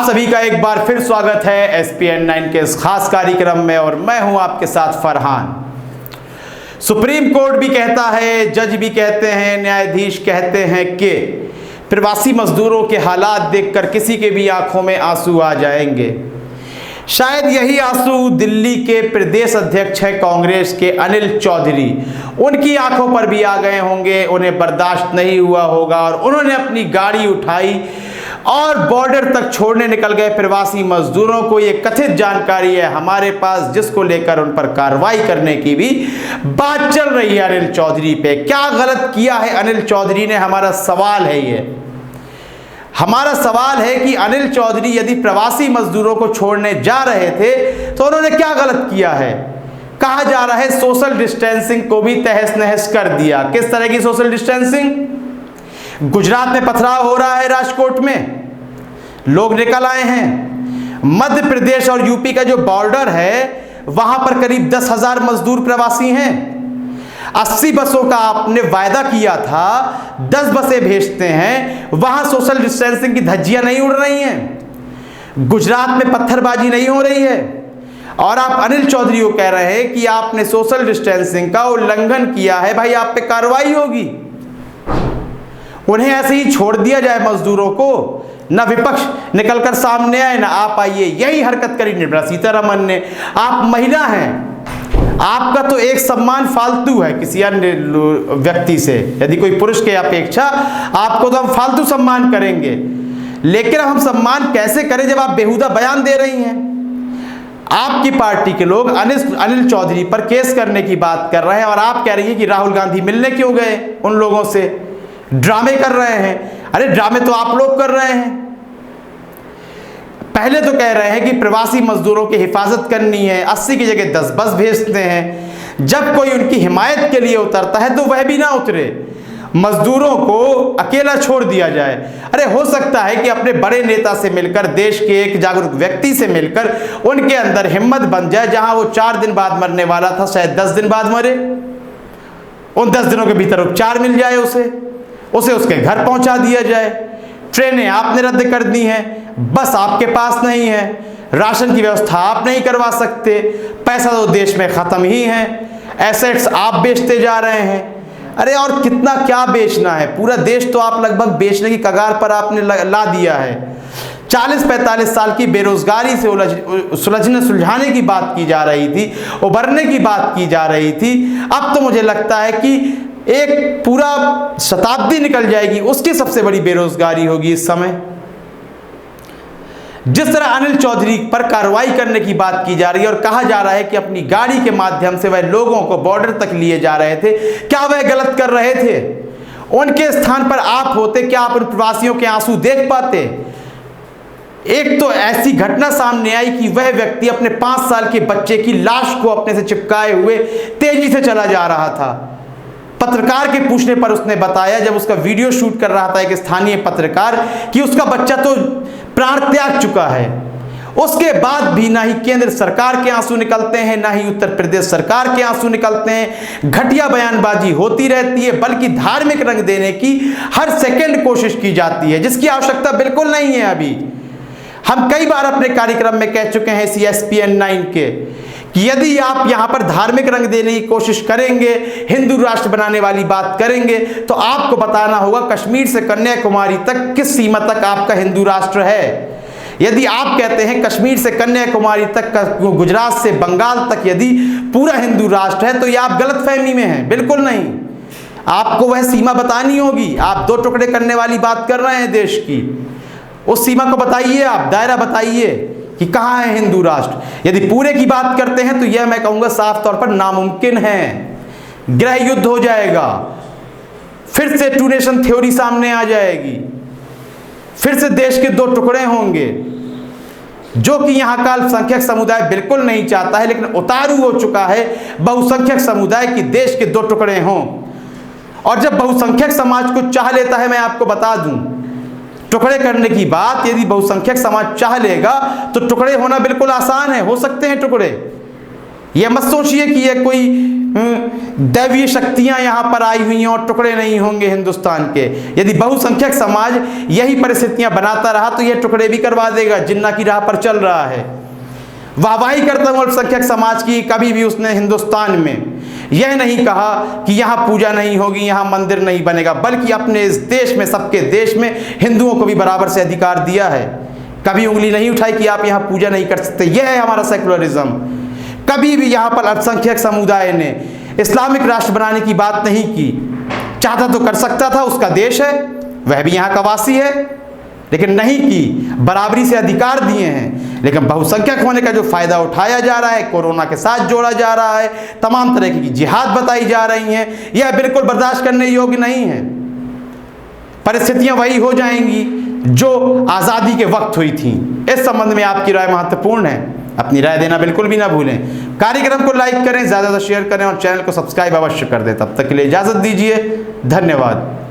सभी का एक बार फिर स्वागत है SPN9 के इस खास कार्यक्रम में और मैं हूं आपके साथ फरहान। सुप्रीम कोर्ट भी कहता है, जज भी कहते हैं, न्यायाधीश कहते हैं कि प्रवासी मजदूरों के हालात देखकर किसी के भी आंखों में आंसू आ जाएंगे। शायद यही आंसू दिल्ली के प्रदेश अध्यक्ष हैं कांग्रेस के अनिल चौधरी, उनकी आंखों पर भी आ गए होंगे। उन्हें बर्दाश्त नहीं हुआ होगा और उन्होंने अपनी गाड़ी उठाई और बॉर्डर तक छोड़ने निकल गए प्रवासी मजदूरों को। ये कथित जानकारी है हमारे पास, जिसको लेकर उन पर कार्रवाई करने की भी बात चल रही है। अनिल चौधरी पे क्या गलत किया है अनिल चौधरी ने, हमारा सवाल है ये। हमारा सवाल है कि अनिल चौधरी यदि प्रवासी मजदूरों को छोड़ने जा रहे थे तो उन्होंने क्या गलत किया है। कहा जा रहा है सोशल डिस्टेंसिंग को भी तहस नहस कर दिया। किस तरह की सोशल डिस्टेंसिंग? गुजरात में पथराव हो रहा है, राजकोट में लोग निकल आए हैं। मध्य प्रदेश और यूपी का जो बॉर्डर है वहां पर करीब 10,000 मजदूर प्रवासी हैं। 80 बसों का आपने वायदा किया था, 10 बसें भेजते हैं। वहां सोशल डिस्टेंसिंग की धज्जियां नहीं उड़ रही हैं, गुजरात में पत्थरबाजी नहीं हो रही है और आप अनिल चौधरी को कह रहे हैं कि आपने सोशल डिस्टेंसिंग का उल्लंघन किया है। भाई, आप पे कार्रवाई होगी। उन्हें ऐसे ही छोड़ दिया जाए मजदूरों को? ना विपक्ष निकलकर सामने आए, ना आप आइए। यही हरकत करी निर्मला सीतारमण ने। आप महिला हैं, आपका तो एक सम्मान फालतू है किसी अन्य व्यक्ति से। यदि कोई पुरुष की अपेक्षा, आपको तो हम फालतू सम्मान करेंगे, लेकिन हम सम्मान कैसे करें जब आप बेहुदा बयान दे रही हैं। आपकी पार्टी के लोग अनिल चौधरी पर केस करने की बात कर रहे हैं और आप कह रही हैं कि राहुल गांधी मिलने क्यों गए उन लोगों से, ड्रामे कर रहे हैं। अरे ड्रामे तो आप लोग कर रहे हैं। पहले तो कह रहे हैं कि प्रवासी मजदूरों की हिफाजत करनी है, 80 की जगह 10 बस भेजते हैं। जब कोई उनकी हिमायत के लिए उतरता है तो वह भी ना उतरे, मजदूरों को अकेला छोड़ दिया जाए। अरे हो सकता है कि अपने बड़े नेता से मिलकर, देश के एक जागरूक व्यक्ति से मिलकर उनके अंदर हिम्मत बन जाए। जहां वो 4 दिन बाद मरने वाला था, शायद 10 दिन बाद मरे। उन 10 दिनों के भीतर उपचार मिल जाए, उसे उसके घर पहुंचा दिया जाए। ट्रेनें आपने रद्द कर दी हैं, बस आपके पास नहीं है, राशन की व्यवस्था आप नहीं करवा सकते, पैसा तो देश में खत्म ही है, एसेट्स आप बेचते जा रहे हैं। अरे और कितना क्या बेचना है? पूरा देश तो आप लगभग बेचने की कगार पर आपने ला दिया है। 40-45 साल की बेरोजगारी से सुलझाने की बात की जा रही थी, उभरने की बात की जा रही थी। अब तो मुझे लगता है कि एक पूरा शताब्दी निकल जाएगी, उसकी सबसे बड़ी बेरोजगारी होगी इस समय। जिस तरह अनिल चौधरी पर कार्रवाई करने की बात की जा रही है और कहा जा रहा है कि अपनी गाड़ी के माध्यम से वह लोगों को बॉर्डर तक लिए जा रहे थे, क्या वह गलत कर रहे थे? उनके स्थान पर आप होते, क्या आप उन प्रवासियों के आंसू देख पाते? एक तो ऐसी घटना सामने आई कि वह व्यक्ति अपने 5 साल के बच्चे की लाश को अपने से चिपकाए हुए तेजी से चला जा रहा था। पत्रकार के पूछने पर उसने बताया, जब उसका वीडियो शूट कर रहा था एक स्थानीय पत्रकार, कि उसका बच्चा तो प्राण त्याग चुका है। उसके बाद भी ना ही केंद्र सरकार के आंसू निकलते हैं, ना ही उत्तर प्रदेश सरकार के आंसू निकलते हैं। घटिया बयानबाजी होती रहती है, बल्कि धार्मिक रंग देने की हर सेकंड कोशिश की जाती है, जिसकी आवश्यकता बिल्कुल नहीं है। अभी हम कई बार अपने कार्यक्रम में कह चुके हैं इसी SPN9 के कि यदि आप यहां पर धार्मिक रंग देने की कोशिश करेंगे, हिंदू राष्ट्र बनाने वाली बात करेंगे, तो आपको बताना होगा कश्मीर से कन्याकुमारी तक किस सीमा तक आपका हिंदू राष्ट्र है। यदि आप कहते हैं कश्मीर से कन्याकुमारी तक, गुजरात से बंगाल तक यदि पूरा हिंदू राष्ट्र है, तो यह आप गलतफहमी में हैं। बिल्कुल नहीं, आपको वह सीमा बतानी होगी। आप 2 टुकड़े करने वाली बात कर रहे हैं देश की, उस सीमा को बताइए, आप दायरा बताइए कि कहाँ है हिंदू राष्ट्र। यदि पूरे की बात करते हैं तो यह मैं कहूंगा साफ तौर पर नामुमकिन है। गृह युद्ध हो जाएगा, फिर से 2 नेशन थ्योरी सामने आ जाएगी, फिर से देश के 2 टुकड़े होंगे, जो कि यहां का अल्पसंख्यक समुदाय बिल्कुल नहीं चाहता है, लेकिन उतारू हो चुका है बहुसंख्यक समुदाय की देश के 2 टुकड़े हों। और जब बहुसंख्यक समाज को चाह लेता है, मैं आपको बता दूं, टुकड़े करने की बात यदि बहुसंख्यक समाज चाह लेगा तो टुकड़े होना बिल्कुल आसान है, हो सकते हैं टुकड़े। यह मत सोचिए कि यह कोई दैवीय शक्तियां यहां पर आई हुई हैं और टुकड़े नहीं होंगे हिंदुस्तान के। यदि बहुसंख्यक समाज यही परिस्थितियां बनाता रहा तो यह टुकड़े भी करवा देगा, जिन्ना की राह पर चल रहा है। वाहवाही करता हूं अल्पसंख्यक समाज की, कभी भी उसने हिंदुस्तान में यह नहीं कहा कि यहाँ पूजा नहीं होगी, यहाँ मंदिर नहीं बनेगा, बल्कि अपने इस देश में, सबके देश में हिंदुओं को भी बराबर से अधिकार दिया है। कभी उंगली नहीं उठाई कि आप यहाँ पूजा नहीं कर सकते। यह है हमारा सेकुलरिज्म। कभी भी यहाँ पर अल्पसंख्यक समुदाय ने इस्लामिक राष्ट्र बनाने की बात नहीं की। चाहता तो कर सकता था, उसका देश है, वह भी यहाँ का वासी है, लेकिन नहीं की। बराबरी से अधिकार दिए हैं, लेकिन बहुसंख्यक होने का जो फायदा उठाया जा रहा है, कोरोना के साथ जोड़ा जा रहा है, तमाम तरह की जिहाद बताई जा रही हैं, यह बिल्कुल बर्दाश्त करने योग्य नहीं है। परिस्थितियां वही हो जाएंगी जो आज़ादी के वक्त हुई थी। इस संबंध में आपकी राय महत्वपूर्ण है, अपनी राय देना बिल्कुल भी ना भूलें। कार्यक्रम को लाइक करें, ज़्यादा से शेयर करें और चैनल को सब्सक्राइब अवश्य कर दें। तब तक के लिए इजाज़त दीजिए, धन्यवाद।